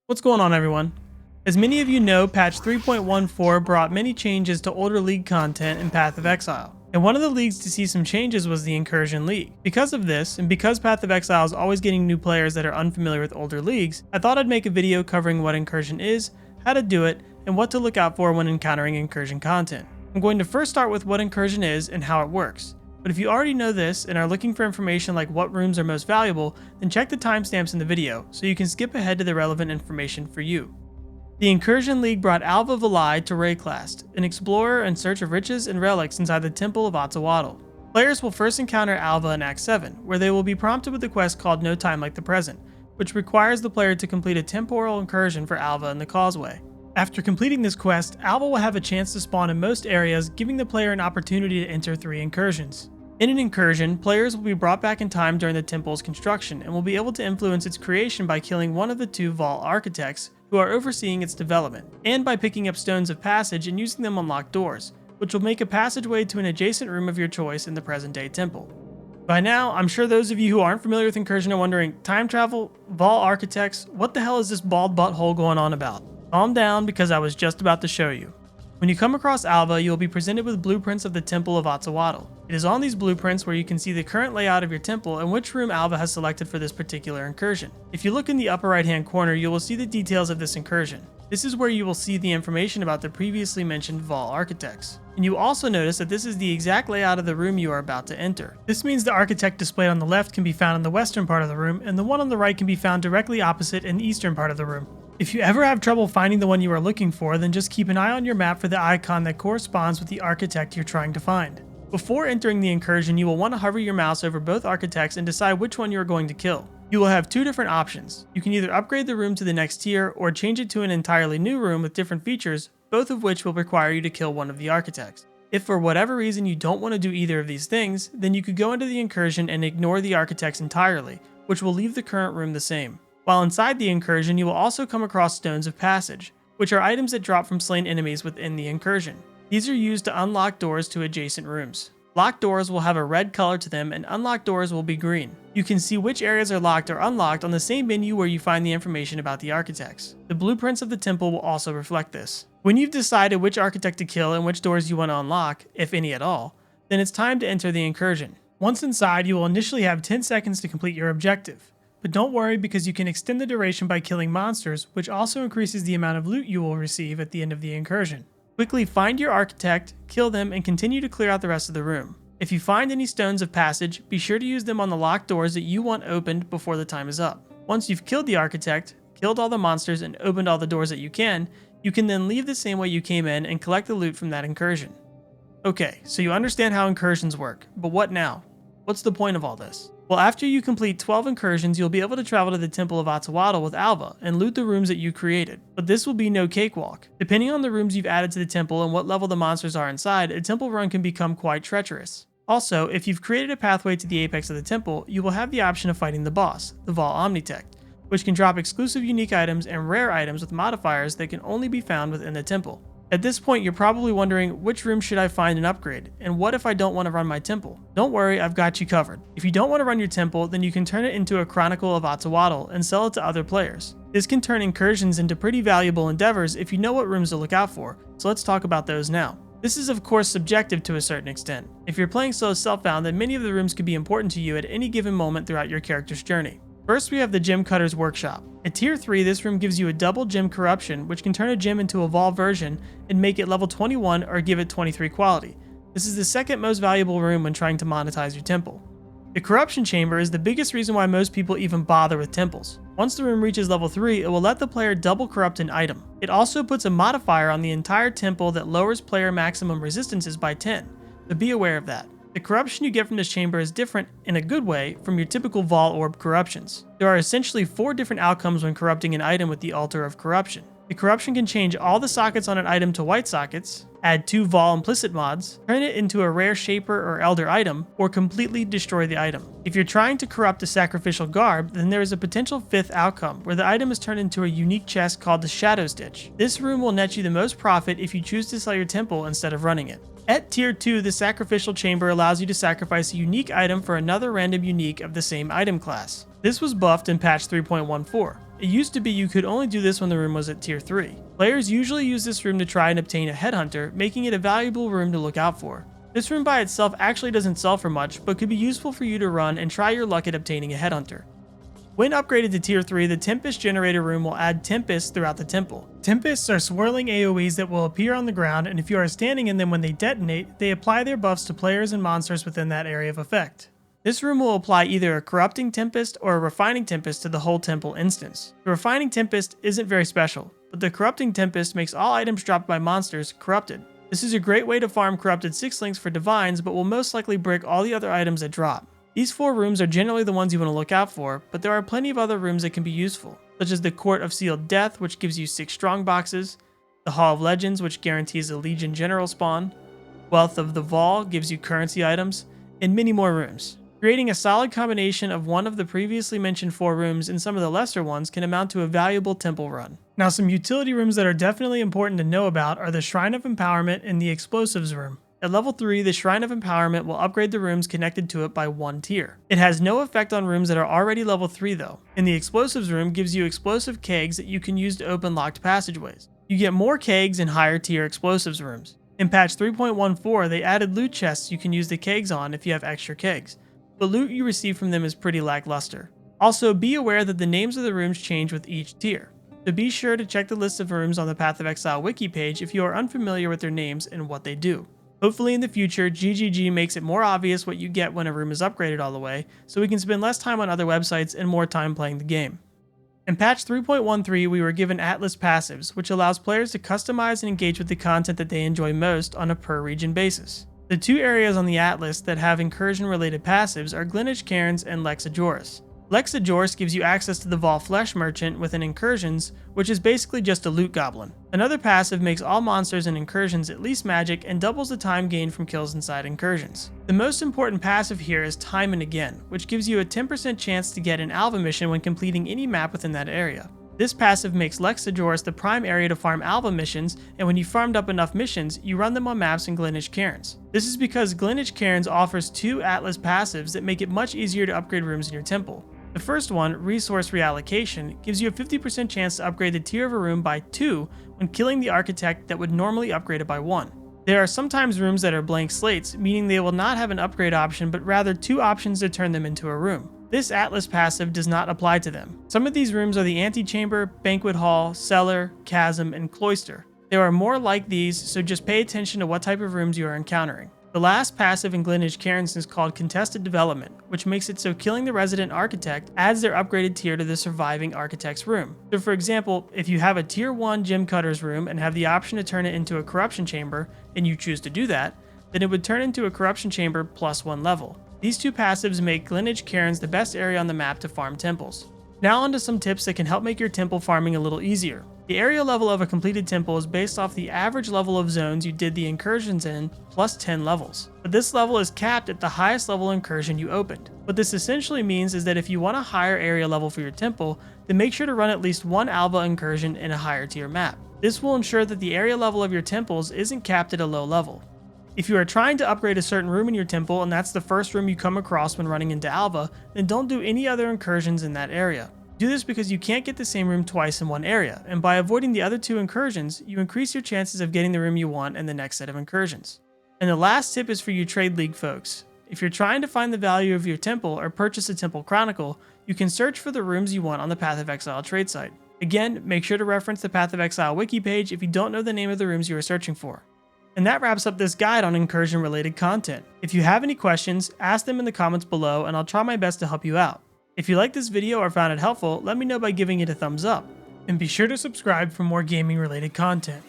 What's going on, everyone? As many of you know, patch 3.14 brought many changes to older league content in Path of Exile, and one of the leagues to see some changes was the Incursion League. Because of this, and because Path of Exile is always getting new players that are unfamiliar with older leagues, I thought I'd make a video covering what Incursion is, how to do it, and what to look out for when encountering Incursion content. I'm going to first start with what Incursion is and how it works. But if you already know this and are looking for information like what rooms are most valuable, then check the timestamps in the video so you can skip ahead to the relevant information for you. The Incursion League brought Alva Vaal to Rayclast, an explorer in search of riches and relics inside the Temple of Ultimatum. Players will first encounter Alva in Act 7, where they will be prompted with a quest called No Time Like the Present, which requires the player to complete a temporal incursion for Alva in the Causeway. After completing this quest, Alva will have a chance to spawn in most areas, giving the player an opportunity to enter 3 incursions. In an incursion, players will be brought back in time during the temple's construction and will be able to influence its creation by killing one of the 2 Vaal architects who are overseeing its development, and by picking up stones of passage and using them on locked doors, which will make a passageway to an adjacent room of your choice in the present-day temple. By now, I'm sure those of you who aren't familiar with Incursion are wondering, time travel, Vaal architects, what the hell is this bald butthole going on about? Calm down, because I was just about to show you. When you come across Alva, you will be presented with blueprints of the Temple of Ultimatum. It is on these blueprints where you can see the current layout of your temple and which room Alva has selected for this particular incursion. If you look in the upper right hand corner, you will see the details of this incursion. This is where you will see the information about the previously mentioned Vaal architects. And you also notice that this is the exact layout of the room you are about to enter. This means the architect displayed on the left can be found in the western part of the room, and the one on the right can be found directly opposite in the eastern part of the room. If you ever have trouble finding the one you are looking for, then just keep an eye on your map for the icon that corresponds with the architect you're trying to find. Before entering the incursion, you will want to hover your mouse over both architects and decide which one you are going to kill. You will have 2 different options. You can either upgrade the room to the next tier or change it to an entirely new room with different features, both of which will require you to kill one of the architects. If for whatever reason you don't want to do either of these things, then you could go into the incursion and ignore the architects entirely, which will leave the current room the same. While inside the incursion, you will also come across stones of passage, which are items that drop from slain enemies within the incursion. These are used to unlock doors to adjacent rooms. Locked doors will have a red color to them and unlocked doors will be green. You can see which areas are locked or unlocked on the same menu where you find the information about the architects. The blueprints of the temple will also reflect this. When you've decided which architect to kill and which doors you want to unlock, if any at all, then it's time to enter the incursion. Once inside, you will initially have 10 seconds to complete your objective. But don't worry, because you can extend the duration by killing monsters, which also increases the amount of loot you will receive at the end of the incursion. Quickly find your architect, kill them, and continue to clear out the rest of the room. If you find any stones of passage, be sure to use them on the locked doors that you want opened before the time is up. Once you've killed the architect, killed all the monsters, and opened all the doors that you can then leave the same way you came in and collect the loot from that incursion. Okay, so you understand how incursions work, but what now? What's the point of all this? Well, after you complete 12 incursions, you'll be able to travel to the Temple of Ultimatum with Alva and loot the rooms that you created. But this will be no cakewalk. Depending on the rooms you've added to the temple and what level the monsters are inside, a temple run can become quite treacherous. Also, if you've created a pathway to the apex of the temple, you will have the option of fighting the boss, the Vaal Omnitect, which can drop exclusive unique items and rare items with modifiers that can only be found within the temple. At this point, you're probably wondering, which room should I find and upgrade, and what if I don't want to run my temple? Don't worry, I've got you covered. If you don't want to run your temple, then you can turn it into a Chronicle of Ultimatum and sell it to other players. This can turn incursions into pretty valuable endeavors if you know what rooms to look out for, so let's talk about those now. This is of course subjective to a certain extent. If you're playing solo self-found, then many of the rooms could be important to you at any given moment throughout your character's journey. First, we have the Gem Cutter's Workshop. At tier 3, this room gives you a double gem corruption, which can turn a gem into a Vaal version and make it level 21 or give it 23 quality. This is the second most valuable room when trying to monetize your temple. The corruption chamber is the biggest reason why most people even bother with temples. Once the room reaches level 3, it will let the player double corrupt an item. It also puts a modifier on the entire temple that lowers player maximum resistances by 10, so be aware of that. The corruption you get from this chamber is different, in a good way, from your typical Vaal orb corruptions. There are essentially 4 different outcomes when corrupting an item with the Altar of Corruption. The corruption can change all the sockets on an item to white sockets, add 2 Vaal implicit mods, turn it into a rare Shaper or Elder item, or completely destroy the item. If you're trying to corrupt a sacrificial garb, then there is a potential 5th outcome, where the item is turned into a unique chest called the Shadow Stitch. This room will net you the most profit if you choose to sell your temple instead of running it. At tier 2, the Sacrificial Chamber allows you to sacrifice a unique item for another random unique of the same item class. This was buffed in patch 3.14. It used to be you could only do this when the room was at tier 3. Players usually use this room to try and obtain a headhunter, making it a valuable room to look out for. This room by itself actually doesn't sell for much, but could be useful for you to run and try your luck at obtaining a headhunter. When upgraded to tier 3, the Tempest generator room will add Tempests throughout the temple. Tempests are swirling AoEs that will appear on the ground, and if you are standing in them when they detonate, they apply their buffs to players and monsters within that area of effect. This room will apply either a Corrupting Tempest or a Refining Tempest to the whole temple instance. The Refining Tempest isn't very special, but the Corrupting Tempest makes all items dropped by monsters corrupted. This is a great way to farm corrupted 6 links for divines, but will most likely brick all the other items that drop. These 4 rooms are generally the ones you want to look out for, but there are plenty of other rooms that can be useful, such as the Court of Sealed Death, which gives you 6 strong boxes, the Hall of Legends, which guarantees a Legion general spawn, Wealth of the Vaal gives you currency items, and many more rooms. Creating a solid combination of one of the previously mentioned 4 rooms and some of the lesser ones can amount to a valuable temple run. Now, some utility rooms that are definitely important to know about are the Shrine of Empowerment and the Explosives room. At level 3, the Shrine of Empowerment will upgrade the rooms connected to it by 1 tier. It has no effect on rooms that are already level 3 though, and the Explosives room gives you explosive kegs that you can use to open locked passageways. You get more kegs in higher tier Explosives rooms. In patch 3.14, they added loot chests you can use the kegs on if you have extra kegs, but loot you receive from them is pretty lackluster. Also, be aware that the names of the rooms change with each tier, so be sure to check the list of rooms on the Path of Exile wiki page if you are unfamiliar with their names and what they do. Hopefully in the future, GGG makes it more obvious what you get when a room is upgraded all the way, so we can spend less time on other websites and more time playing the game. In patch 3.13, we were given Atlas passives, which allows players to customize and engage with the content that they enjoy most on a per region basis. The 2 areas on the Atlas that have incursion related passives are Glenish Cairns and Lexajoris. Lexajoris gives you access to the Vaal Flesh Merchant within Incursions, which is basically just a loot goblin. Another passive makes all monsters in Incursions at least magic and doubles the time gained from kills inside Incursions. The most important passive here is Time and Again, which gives you a 10% chance to get an Alva mission when completing any map within that area. This passive makes Lexajoris the prime area to farm Alva missions, and when you farmed up enough missions, you run them on maps in Glenish Cairns. This is because Glenish Cairns offers 2 Atlas passives that make it much easier to upgrade rooms in your temple. The first one, Resource Reallocation, gives you a 50% chance to upgrade the tier of a room by 2 when killing the architect that would normally upgrade it by 1. There are sometimes rooms that are blank slates, meaning they will not have an upgrade option but rather 2 options to turn them into a room. This Atlas passive does not apply to them. Some of these rooms are the Antechamber, Banquet Hall, Cellar, Chasm, and Cloister. There are more like these, so just pay attention to what type of rooms you are encountering. The last passive in Glenish Cairns is called Contested Development, which makes it so killing the resident architect adds their upgraded tier to the surviving architect's room. So for example, if you have a tier 1 Gem Cutter's room and have the option to turn it into a Corruption Chamber, and you choose to do that, then it would turn into a Corruption Chamber plus 1 level. These 2 passives make Glenish Cairns the best area on the map to farm temples. Now onto some tips that can help make your temple farming a little easier. The area level of a completed temple is based off the average level of zones you did the incursions in plus 10 levels. But this level is capped at the highest level incursion you opened. What this essentially means is that if you want a higher area level for your temple, then make sure to run at least 1 Alva incursion in a higher tier map. This will ensure that the area level of your temples isn't capped at a low level. If you are trying to upgrade a certain room in your temple and that's the first room you come across when running into Alva, then don't do any other incursions in that area. Do this because you can't get the same room twice in one area, and by avoiding the other 2 incursions, you increase your chances of getting the room you want in the next set of incursions. And the last tip is for you Trade League folks. If you're trying to find the value of your temple or purchase a temple chronicle, you can search for the rooms you want on the Path of Exile trade site. Again, make sure to reference the Path of Exile wiki page if you don't know the name of the rooms you are searching for. And that wraps up this guide on incursion related content. If you have any questions, ask them in the comments below and I'll try my best to help you out. If you liked this video or found it helpful, let me know by giving it a thumbs up. And be sure to subscribe for more gaming related content.